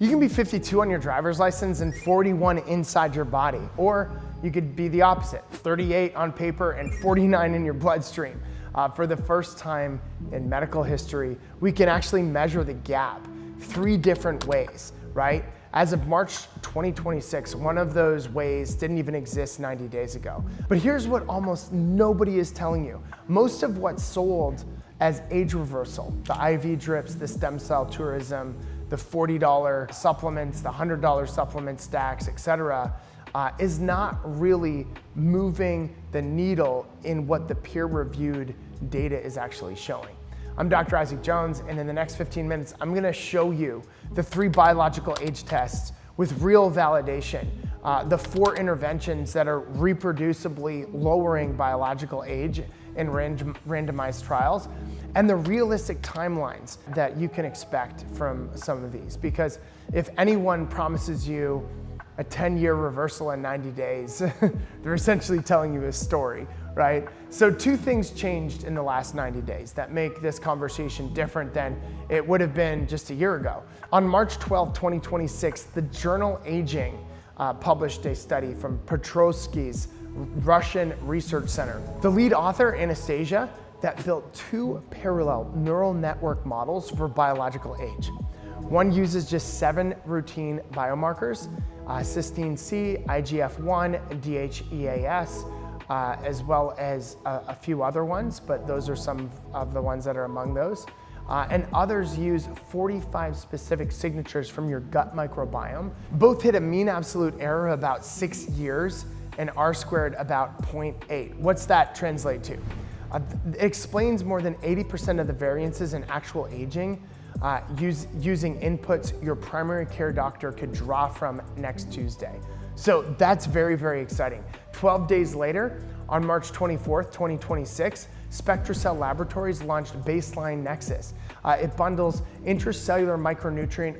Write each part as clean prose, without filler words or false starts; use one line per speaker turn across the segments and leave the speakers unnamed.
You can be 52 on your driver's license and 41 inside your body, or you could be the opposite, 38 on paper and 49 in your bloodstream. For the first time in medical history, we can actually measure the gap 3 different ways, right? As of March 2026, one of those ways didn't even exist 90 days ago. But here's what almost nobody is telling you. Most of what's sold as age reversal, the IV drips, the stem cell tourism, the $40 supplements, the $100 supplement stacks, etc., is not really moving the needle in what the peer-reviewed data is actually showing. I'm Dr. Isaac Jones, and in the next 15 minutes, I'm gonna show you the 3 biological age tests with real validation, the 4 interventions that are reproducibly lowering biological age in randomized trials, and the realistic timelines that you can expect from some of these. Because if anyone promises you a 10-year reversal in 90 days, they're essentially telling you a story, right? So 2 things changed in the last 90 days that make this conversation different than it would have been just a year ago. On March 12, 2026, the journal Aging published a study from Petrovsky's Russian Research Center. The lead author, Anastasia, that built 2 parallel neural network models for biological age. One uses just 7 routine biomarkers, cysteine C, IGF-1, DHEAS, as well as a few other ones, but those are some of the ones that are among those. And others use 45 specific signatures from your gut microbiome. Both hit a mean absolute error of about 6 years and R-squared about 0.8. What's that translate to? It explains more than 80% of the variances in actual aging using inputs your primary care doctor could draw from next Tuesday. So that's very, very exciting. 12 days later, on March 24th, 2026, SpectraCell Laboratories launched Baseline Nexus. It bundles intracellular micronutrient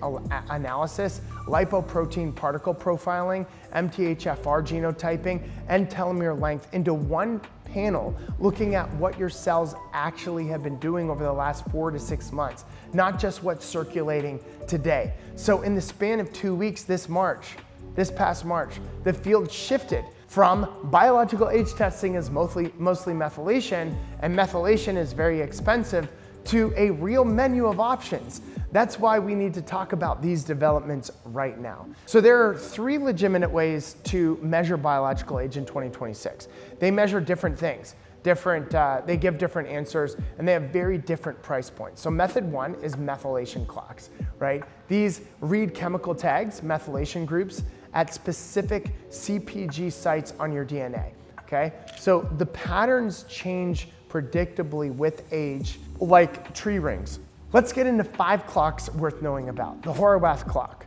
analysis, lipoprotein particle profiling, MTHFR genotyping, and telomere length into one panel, looking at what your cells actually have been doing over the last 4 to 6 months, not just what's circulating today. So in the span of 2 weeks this past March, the field shifted from biological age testing is mostly methylation, and methylation is very expensive, to a real menu of options. That's why we need to talk about these developments right now. So there are 3 legitimate ways to measure biological age in 2026. They measure different things. They give different answers, and they have very different price points. So method 1 is methylation clocks, right? These read chemical tags, methylation groups, at specific CpG sites on your DNA, okay? So the patterns change predictably with age, like tree rings. Let's get into 5 clocks worth knowing about. The Horvath clock.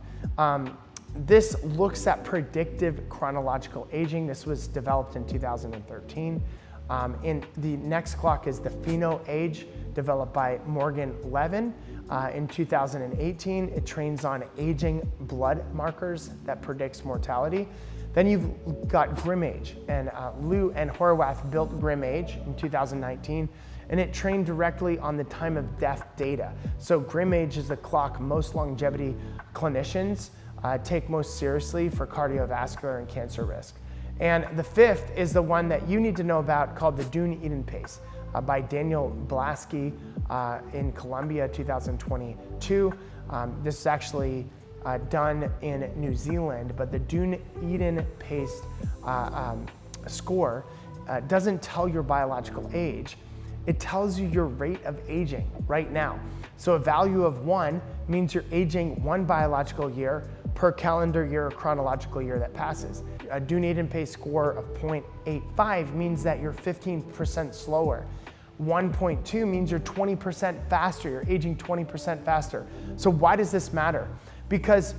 This looks at predictive chronological aging. This was developed in 2013. And the next clock is the PhenoAge, developed by Morgan Levin in 2018. It trains on aging blood markers that predicts mortality. Then you've got GrimAge, and Liu and Horvath built GrimAge in 2019, and it trained directly on the time of death data. So GrimAge is the clock most longevity clinicians take most seriously for cardiovascular and cancer risk. And the 5th is the one that you need to know about, called the DunedinPace by Daniel Blaski in Colombia, 2022. This is actually done in New Zealand, but the DunedinPace score doesn't tell your biological age. It tells you your rate of aging right now. So a value of 1 means you're aging 1 biological year per calendar year or chronological year that passes. A DunedinPace score of 0.85 means that you're 15% slower. 1.2 means you're 20% faster, you're aging 20% faster. So why does this matter? Because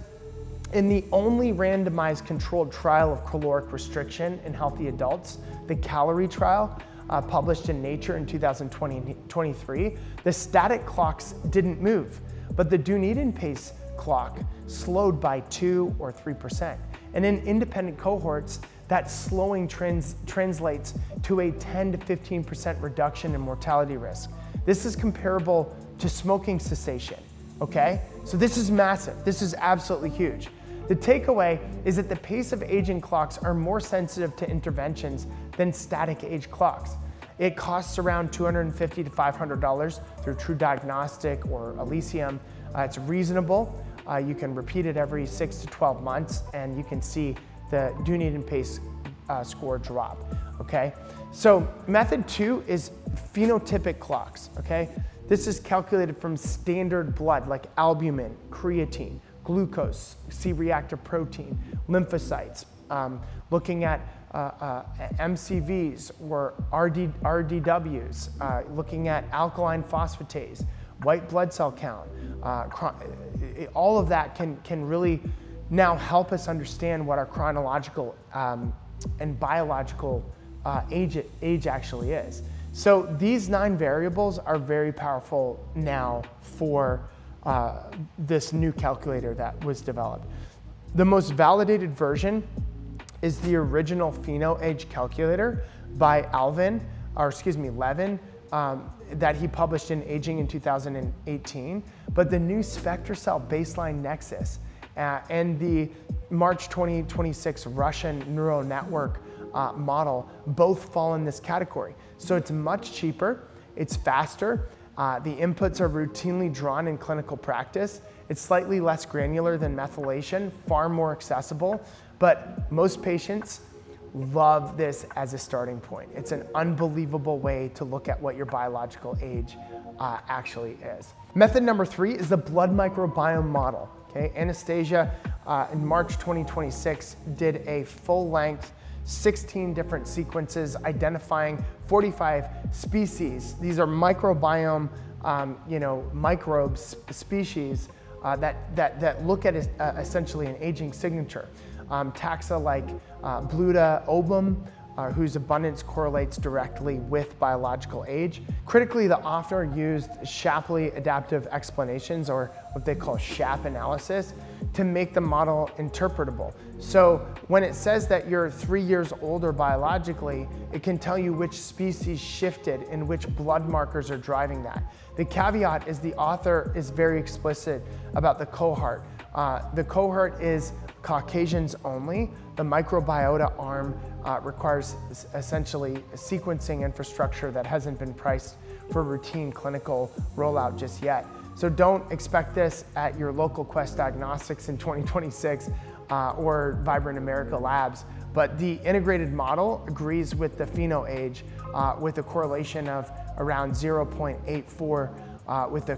in the only randomized controlled trial of caloric restriction in healthy adults, the calorie trial, published in Nature in 2023, the static clocks didn't move, but the DunedinPace clock slowed by 2 or 3%. And in independent cohorts, that slowing translates to a 10 to 15% reduction in mortality risk. This is comparable to smoking cessation, okay? So this is massive. This is absolutely huge. The takeaway is that the pace of aging clocks are more sensitive to interventions than static age clocks. It costs around $250 to $500 through True Diagnostic or Elysium. It's reasonable. You can repeat it every 6 to 12 months, and you can see the DunedinPace score drop, okay? So method 2 is phenotypic clocks, okay? This is calculated from standard blood like albumin, creatine, glucose, C-reactive protein, lymphocytes, looking at MCVs or RDWs, looking at alkaline phosphatase, white blood cell count. All of that can really now help us understand what our chronological and biological age actually is. So these 9 variables are very powerful now for this new calculator that was developed. The most validated version is the original PhenoAge calculator by Levin, that he published in Aging in 2018. But the new SpectraCell baseline nexus and the March 2026 Russian neural network model both fall in this category. So it's much cheaper, it's faster, the inputs are routinely drawn in clinical practice, it's slightly less granular than methylation, far more accessible, but most patients love this as a starting point. It's an unbelievable way to look at what your biological age actually is. Method number 3 is the blood microbiome model. Okay, Anastasia in March 2026 did a full-length 16 different sequences identifying 45 species. These are microbiome, microbes species that look at essentially an aging signature. Taxa like Bluta obum, whose abundance correlates directly with biological age. Critically, the author used Shapley adaptive explanations, or what they call SHAP analysis, to make the model interpretable. So when it says that you're 3 years older biologically, it can tell you which species shifted and which blood markers are driving that. The caveat is the author is very explicit about the cohort. The cohort is Caucasians only. The microbiota arm requires essentially a sequencing infrastructure that hasn't been priced for routine clinical rollout just yet. So don't expect this at your local Quest Diagnostics in 2026 or Vibrant America Labs, but the integrated model agrees with the PhenoAge with a correlation of around 0.84 with a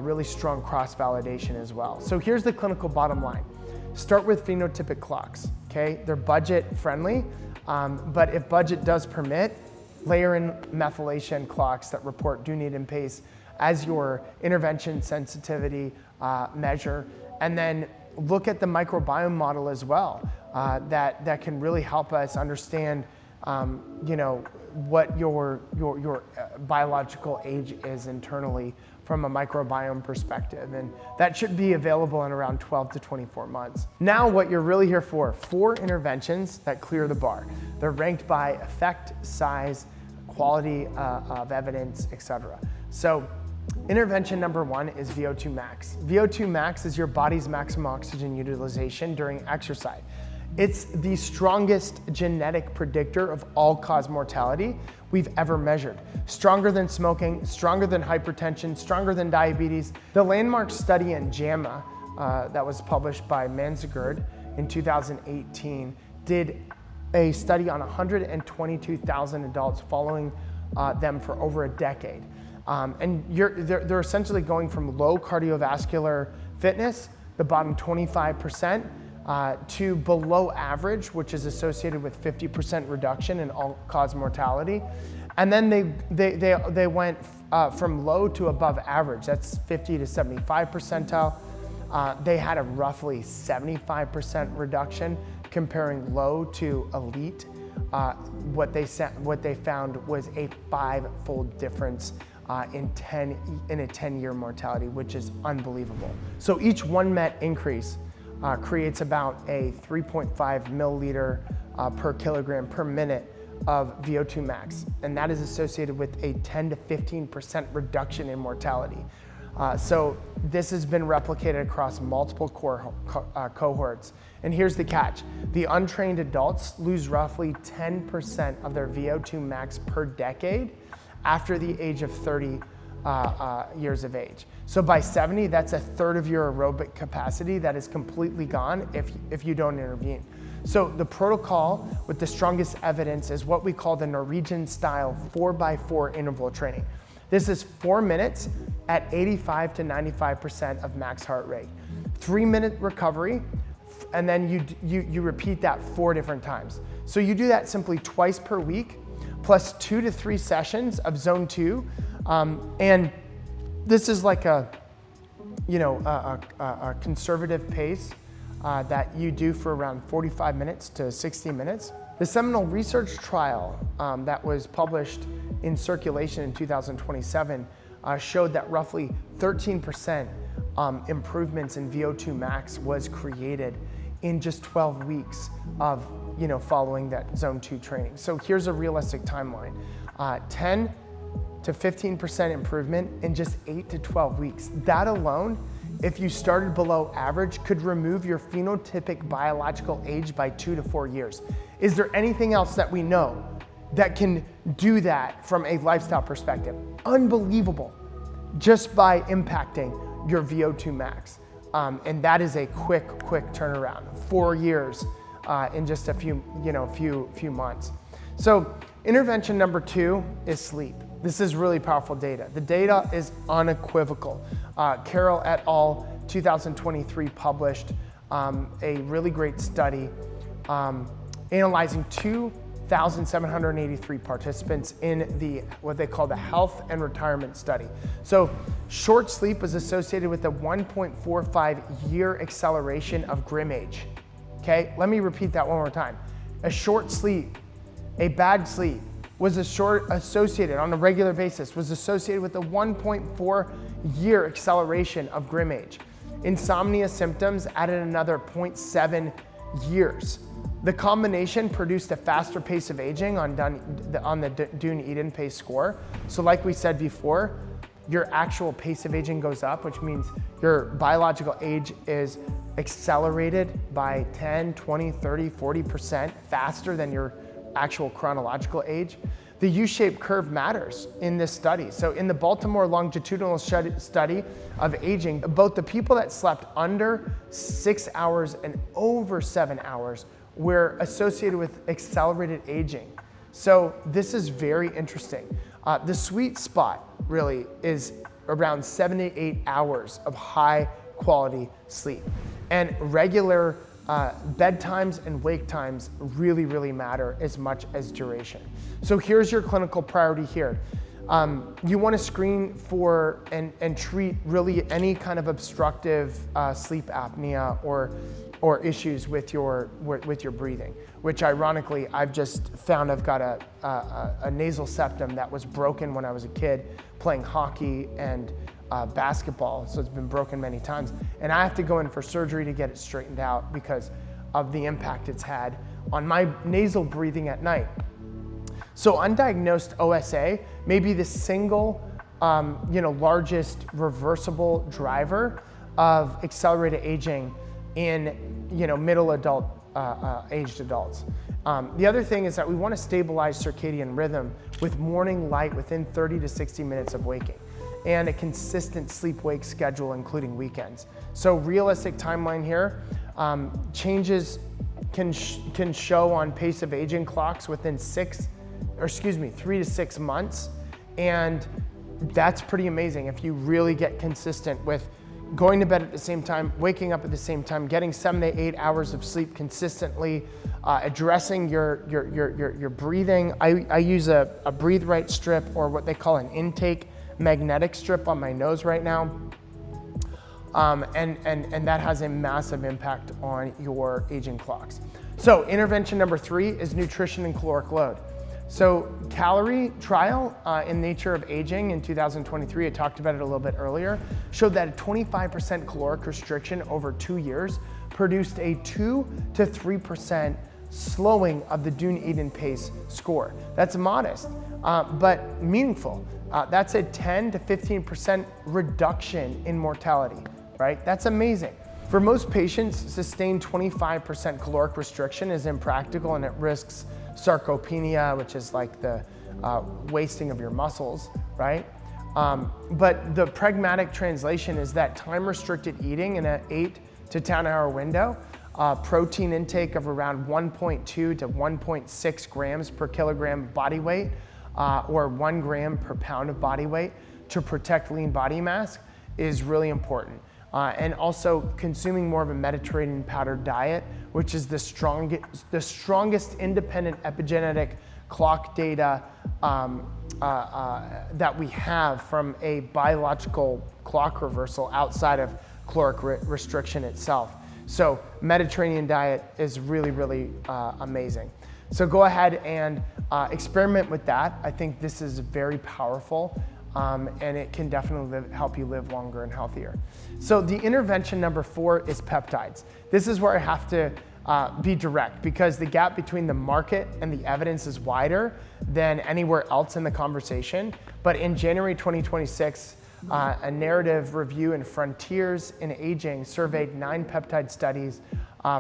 really strong cross-validation as well. So here's the clinical bottom line. Start with phenotypic clocks, okay? They're budget friendly, but if budget does permit, layer in methylation clocks that report DunedinPace as your intervention sensitivity measure, and then look at the microbiome model as well. That can really help us understand, what your biological age is internally from a microbiome perspective, and that should be available in around 12 to 24 months. Now what you're really here for, 4 interventions that clear the bar. They're ranked by effect, size, quality of evidence, etc. So intervention number 1 is VO2 max. VO2 max is your body's maximum oxygen utilization during exercise. It's the strongest genetic predictor of all-cause mortality we've ever measured. Stronger than smoking, stronger than hypertension, stronger than diabetes. The landmark study in JAMA that was published by Manzigerd in 2018 did a study on 122,000 adults following them for over a decade. And they're essentially going from low cardiovascular fitness, the bottom 25%, to below average, which is associated with 50% reduction in all-cause mortality. And then they went from low to above average. That's 50 to 75 percentile. They had a roughly 75% reduction comparing low to elite. What they found was a 5-fold difference in a 10-year mortality, which is unbelievable. So each 1 MET increase creates about a 3.5 milliliter per kilogram per minute of VO2 max, and that is associated with a 10 to 15% reduction in mortality. So this has been replicated across multiple cohorts. And here's the catch. The untrained adults lose roughly 10% of their VO2 max per decade after the age of 30 years of age. So by 70, that's a third of your aerobic capacity that is completely gone if you don't intervene. So the protocol with the strongest evidence is what we call the Norwegian style 4x4 interval training. This is 4 minutes at 85 to 95% of max heart rate. 3-minute recovery, and then you repeat that 4 different times. So you do that simply twice per week, plus 2 to 3 sessions of zone 2. And this is like a conservative pace that you do for around 45 minutes to 60 minutes. The seminal research trial that was published in Circulation in 2027 showed that roughly 13% improvements in VO2 max was created in just 12 weeks of following that zone 2 training. So here's a realistic timeline. 10 to 15% improvement in just 8 to 12 weeks. That alone, if you started below average, could remove your phenotypic biological age by 2 to 4 years. Is there anything else that we know that can do that from a lifestyle perspective? Unbelievable, just by impacting your VO2 max. And that is a quick turnaround, 4 years in just a few months. So intervention number 2 is sleep. This is really powerful data. The data is unequivocal. Carroll et al. 2023 published a really great study analyzing 2,783 participants in what they call the health and retirement study. So short sleep was associated with a 1.45-year acceleration of GrimAge. Okay, let me repeat that one more time. A short sleep, a bad sleep, was associated on a regular basis, was associated with a 1.4-year acceleration of GrimAge. Insomnia symptoms added another 0.7 years. The combination produced a faster pace of aging on the DunedinPace score. So like we said before, your actual pace of aging goes up, which means your biological age is accelerated by 10, 20, 30, 40% faster than your actual chronological age. The U-shaped curve matters in this study. So in the Baltimore longitudinal study of aging, both the people that slept under 6 hours and over 7 hours were associated with accelerated aging. So this is very interesting. The sweet spot really is around 7 to 8 hours of high quality sleep. And regular bedtimes and wake times really matter as much as duration. So here's your clinical priority here. You want to screen for and treat really any kind of obstructive sleep apnea or issues with your breathing, which ironically I've just found I've got a nasal septum that was broken when I was a kid playing hockey and basketball, so it's been broken many times, and I have to go in for surgery to get it straightened out because of the impact it's had on my nasal breathing at night. So undiagnosed OSA may be the single largest reversible driver of accelerated aging in middle adult aged adults. The other thing is that we want to stabilize circadian rhythm with morning light within 30 to 60 minutes of waking, and a consistent sleep-wake schedule, including weekends. So realistic timeline here, changes can show on pace of aging clocks within 3 to 6 months. And that's pretty amazing if you really get consistent with going to bed at the same time, waking up at the same time, getting 7 to 8 hours of sleep consistently, addressing your breathing. I use a breathe right strip, or what they call an intake magnetic strip on my nose right now. And that has a massive impact on your aging clocks. So intervention number 3 is nutrition and caloric load. So calorie trial in Nature of Aging in 2023, I talked about it a little bit earlier, showed that a 25% caloric restriction over 2 years produced a 2 to 3% slowing of the DunedinPace score. That's modest, but meaningful. That's a 10 to 15% reduction in mortality, right? That's amazing. For most patients, sustained 25% caloric restriction is impractical and it risks sarcopenia, which is like the wasting of your muscles, right? But the pragmatic translation is that time-restricted eating in an 8 to 10-hour window, protein intake of around 1.2 to 1.6 grams per kilogram of body weight, or 1 gram per pound of body weight to protect lean body mass is really important. And also consuming more of a Mediterranean powdered diet, which is the strongest independent epigenetic clock data that we have from a biological clock reversal outside of caloric restriction itself. So Mediterranean diet is really, really amazing. So go ahead and experiment with that. I think this is very powerful. And it can definitely help you live longer and healthier. So the intervention number 4 is peptides. This is where I have to be direct because the gap between the market and the evidence is wider than anywhere else in the conversation. But in January 2026, a narrative review in Frontiers in Aging surveyed 9 peptide studies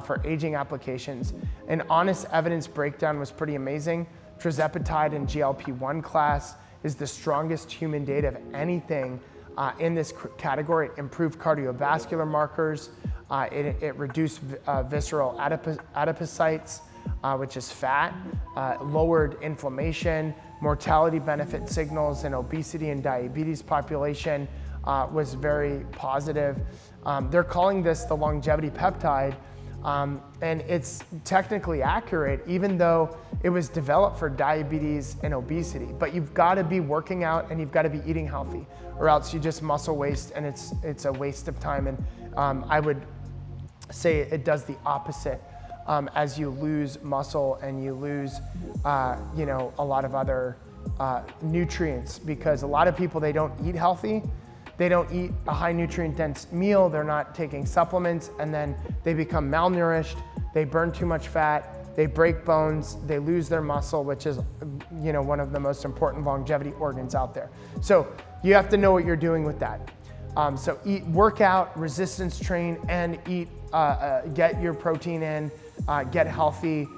for aging applications. An honest evidence breakdown was pretty amazing. Tirzepatide and GLP-1 class is the strongest human data of anything in this category. It improved cardiovascular markers, it reduced visceral adipocytes, which is fat, lowered inflammation, mortality benefit signals in obesity and diabetes population was very positive. They're calling this the longevity peptide, and it's technically accurate even though it was developed for diabetes and obesity. But you've got to be working out and you've got to be eating healthy, or else you just muscle waste and it's a waste of time. And I would say it does the opposite as you lose muscle and you lose a lot of other nutrients, because a lot of people, they don't eat healthy. They don't eat a high nutrient dense meal, they're not taking supplements, and then they become malnourished, they burn too much fat, they break bones, they lose their muscle, which is one of the most important longevity organs out there. So you have to know what you're doing with that. So work out, resistance train, and eat, get your protein in, get healthy,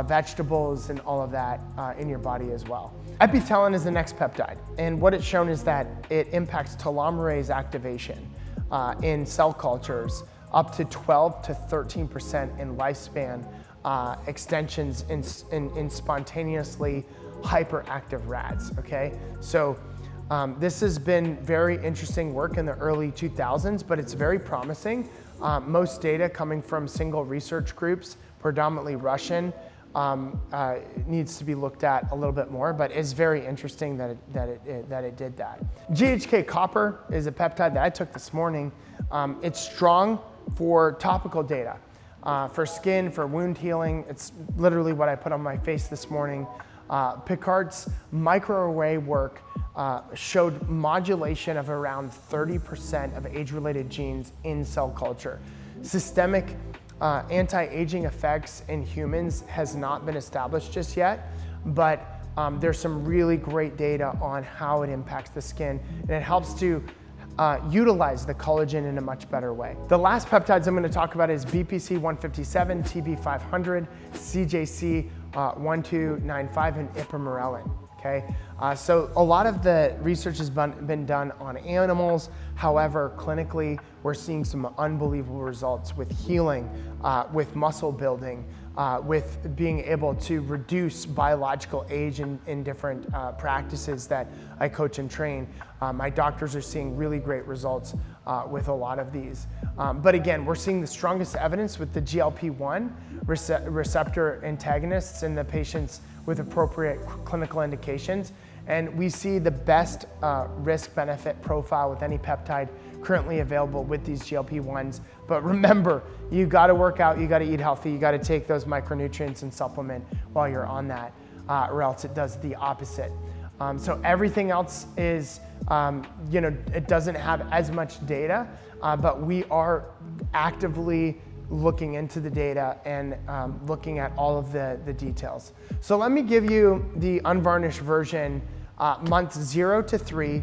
vegetables and all of that in your body as well. Epitalon is the next peptide, and what it's shown is that it impacts telomerase activation in cell cultures up to 12 to 13% in lifespan extensions in spontaneously hyperactive rats, okay? So this has been very interesting work in the early 2000s, but it's very promising. Most data coming from single research groups, predominantly Russian, needs to be looked at a little bit more, but it's very interesting that it did that. GHK is a peptide that I took this morning. It's strong for topical data, for skin, for wound healing. It's literally what I put on my face this morning. Picard's microarray work showed modulation of around 30% of age-related genes in cell culture. Systemic anti-aging effects in humans has not been established just yet, but there's some really great data on how it impacts the skin, and it helps to utilize the collagen in a much better way. The last peptides I'm going to talk about is BPC 157, TB 500, CJC 1295, and Ipamorelin. Okay, so a lot of the research has been done on animals. However, clinically, we're seeing some unbelievable results with healing, with muscle building, with being able to reduce biological age in different practices that I coach and train. My doctors are seeing really great results with a lot of these. But again, we're seeing the strongest evidence with the GLP-1 receptor antagonists in the patients with appropriate clinical indications. And we see the best risk-benefit profile with any peptide currently available with these GLP-1s. But remember, you gotta work out, you gotta eat healthy, you gotta take those micronutrients and supplement while you're on that, or else it does the opposite. So everything else is, it doesn't have as much data, but we are actively looking into the data and looking at all of the details. So let me give you the unvarnished version, months 0 to 3,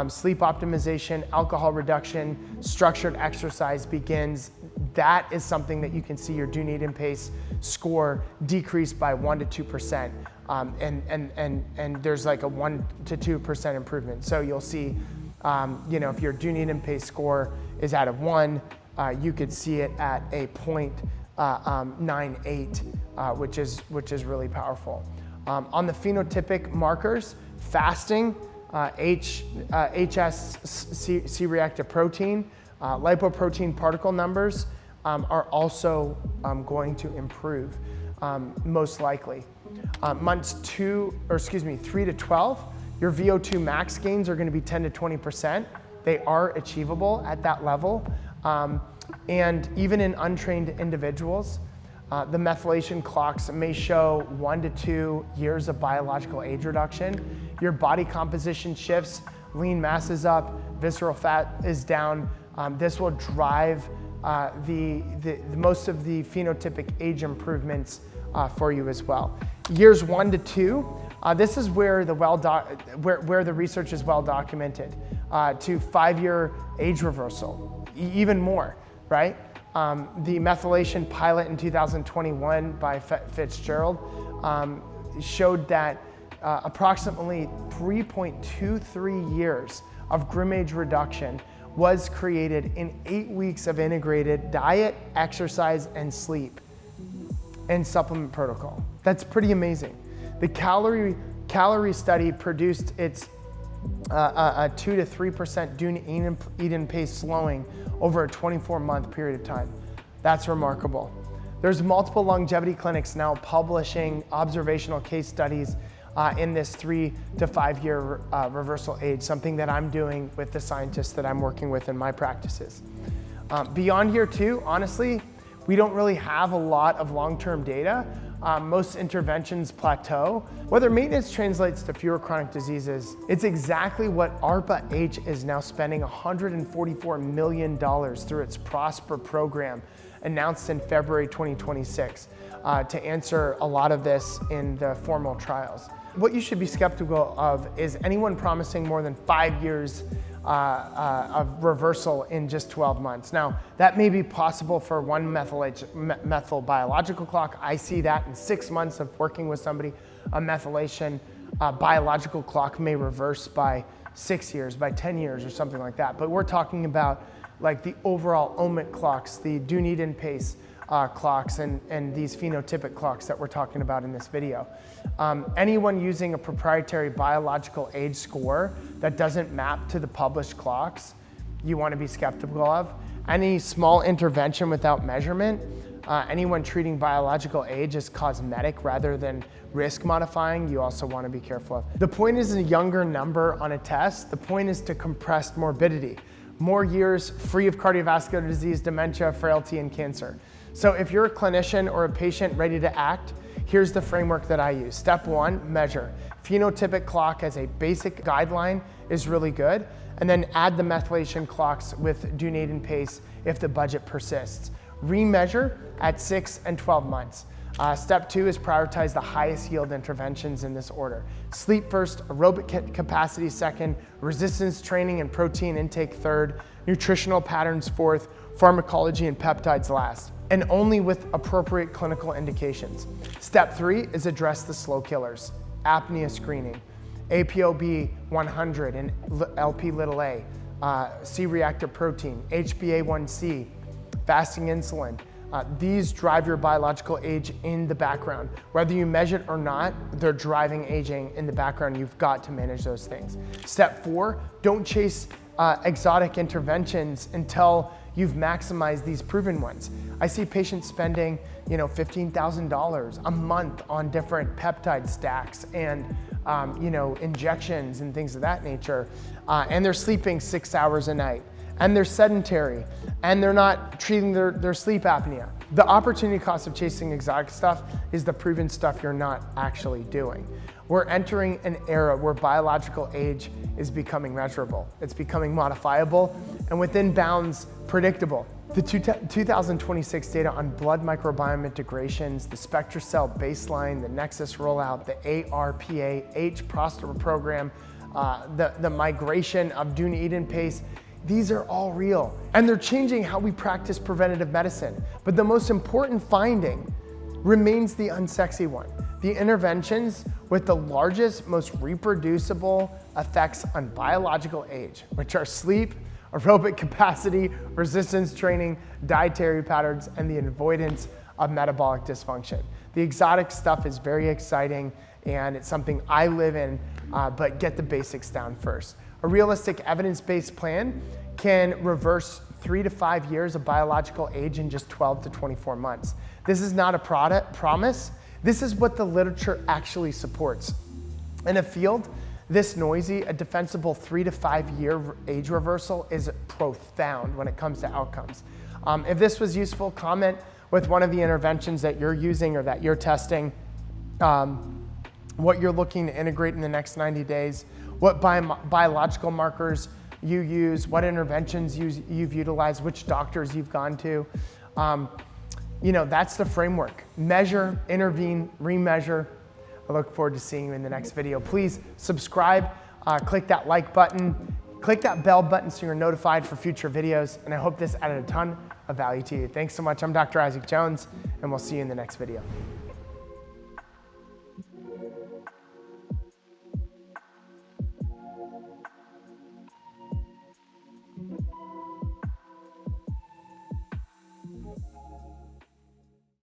sleep optimization, alcohol reduction, structured exercise begins. That is something that you can see your DunedinPace score decrease by 1 to 2%. And there's like a 1 to 2% improvement. So you'll see, if your DunedinPace score is out of 1, you could see it at a 0.98, which is really powerful. On the phenotypic markers, fasting, HS C-reactive protein, lipoprotein particle numbers are also going to improve, most likely. Months 3 to 12, your VO2 max gains are going to be 10 to 20%. They are achievable at that level. And even in untrained individuals, the methylation clocks may show 1 to 2 years of biological age reduction. Your body composition shifts, lean mass is up, visceral fat is down. This will drive most of the phenotypic age improvements for you as well. Years 1 to 2, this is where the research is well documented, to 5-year age reversal, even more, right? The methylation pilot in 2021 by Fitzgerald showed that approximately 3.23 years of GrimAge reduction was created in 8 weeks of integrated diet, exercise, and sleep and supplement protocol. That's pretty amazing. The calorie study produced its a 2 to 3% DunedinPace slowing over a 24-month period of time. That's remarkable. There's multiple longevity clinics now publishing observational case studies in this 3 to 5 year reversal age, something that I'm doing with the scientists that I'm working with in my practices. Beyond year 2, honestly, we don't really have a lot of long-term data. Most interventions plateau. Whether maintenance translates to fewer chronic diseases, it's exactly what ARPA-H is now spending $144 million through its PROSPER program, announced in February 2026, to answer a lot of this in the formal trials. What you should be skeptical of is anyone promising more than 5 years of reversal in just 12 months. Now, that may be possible for one methyl biological clock. I see that in 6 months of working with somebody. A methylation biological clock may reverse by 6 years, by 10 years, or something like that. But we're talking about like the overall omic clocks, the DunedinPace clocks, and these phenotypic clocks that we're talking about in this video. Anyone using a proprietary biological age score that doesn't map to the published clocks, you want to be skeptical of. Any small intervention without measurement, anyone treating biological age as cosmetic rather than risk modifying, you also want to be careful of. The point isn't a younger number on a test. The point is to compress morbidity. More years free of cardiovascular disease, dementia, frailty, and cancer. So if you're a clinician or a patient ready to act, here's the framework that I use. Step 1, measure. Phenotypic clock as a basic guideline is really good. And then add the methylation clocks with DunedinPace if the budget persists. Remeasure at 6 and 12 months. Step 2 is prioritize the highest yield interventions in this order. Sleep first, aerobic capacity second, resistance training and protein intake third, nutritional patterns fourth, pharmacology and peptides last, and only with appropriate clinical indications. Step 3 is address the slow killers, apnea screening, ApoB 100 and Lp(a), C-reactive protein, HbA1c, fasting insulin. These drive your biological age in the background. Whether you measure it or not, they're driving aging in the background. You've got to manage those things. Step 4, don't chase exotic interventions until you've maximized these proven ones. I see patients spending, $15,000 a month on different peptide stacks and injections and things of that nature, and they're sleeping 6 hours a night. and they're sedentary, and they're not treating their sleep apnea. The opportunity cost of chasing exotic stuff is the proven stuff you're not actually doing. We're entering an era where biological age is becoming measurable. It's becoming modifiable, and within bounds, predictable. The 2026 data on blood microbiome integrations, the SpectraCell baseline, the Nexus rollout, the ARPA-H prostate program, the migration of DunedinPace, these are all real. And they're changing how we practice preventative medicine. But the most important finding remains the unsexy one. The interventions with the largest, most reproducible effects on biological age, which are sleep, aerobic capacity, resistance training, dietary patterns, and the avoidance of metabolic dysfunction. The exotic stuff is very exciting, and it's something I live in, but get the basics down first. A realistic evidence-based plan can reverse 3 to 5 years of biological age in just 12 to 24 months. This is not a promise. This is what the literature actually supports. In a field this noisy, a defensible 3 to 5 year age reversal is profound when it comes to outcomes. If this was useful, comment with one of the interventions that you're using or that you're testing, what you're looking to integrate in the next 90 days, what biological markers you use, what interventions you've utilized, which doctors you've gone to. That's the framework. Measure, intervene, remeasure. I look forward to seeing you in the next video. Please subscribe, click that like button, click that bell button so you're notified for future videos, and I hope this added a ton of value to you. Thanks so much. I'm Dr. Isaac Jones, and we'll see you in the next video.